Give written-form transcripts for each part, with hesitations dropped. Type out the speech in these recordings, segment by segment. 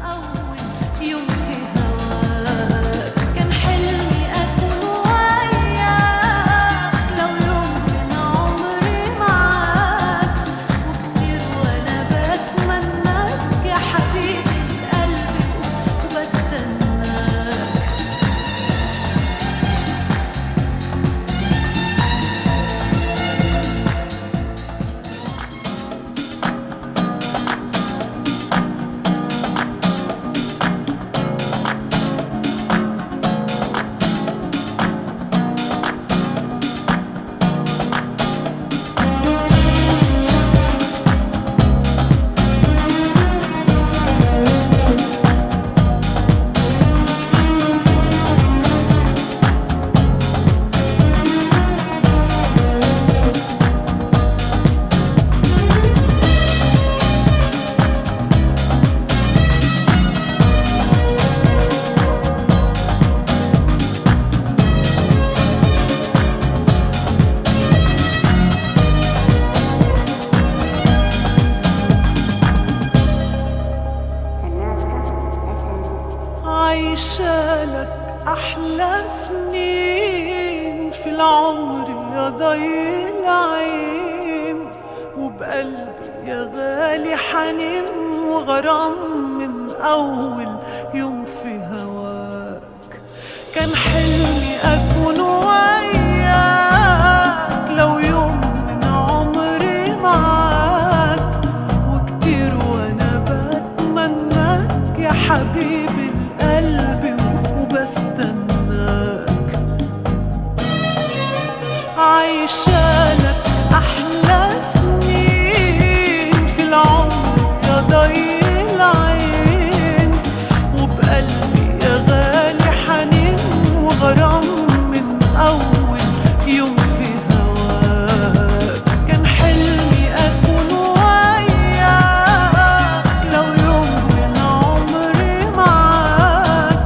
أول يوم في هواك كان حلمي أكون وياك، لو يوم من عمري معاك، وكتير وأنا بتمناك يا حبيبي قلبي وبستناك. عايشالك أحلى سنين في العمر يا ضي العين، وبقلبي يا غالي حنين وغرام من أول يوم في هواك. كان حلمي أكون وياك، لو يوم من عمري معاك، وكتير وأنا بتمناك يا حبيبي قلبي وبستناك. عايشالك أحلى سنين في العمر يا ضي العين، وبقلبي يا غالي حنين وغرام من أول يوم في هواك. كان حلمي أكون وياك، لو يوم من عمري معاك،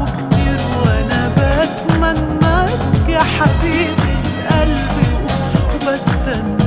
وكتير وأنا بتمناك يا حبيبي قلبي وبستناك.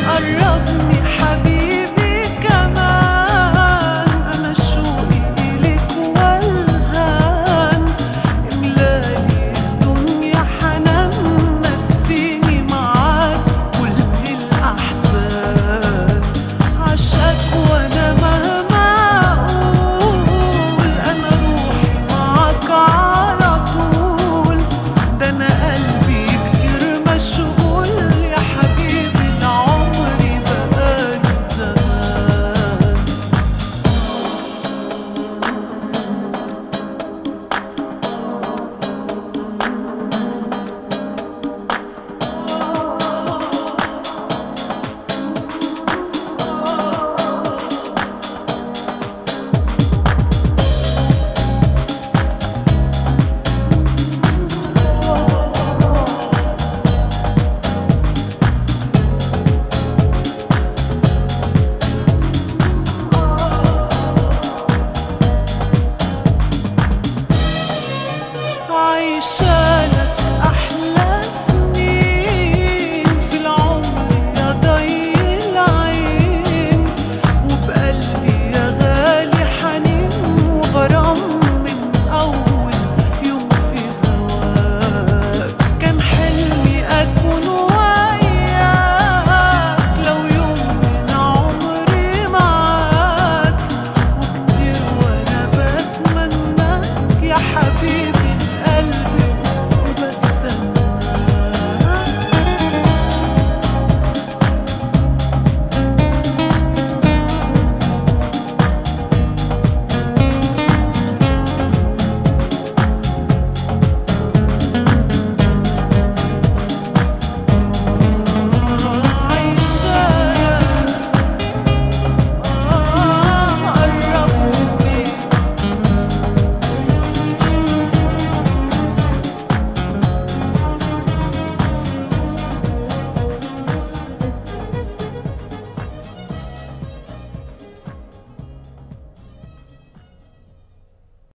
قربني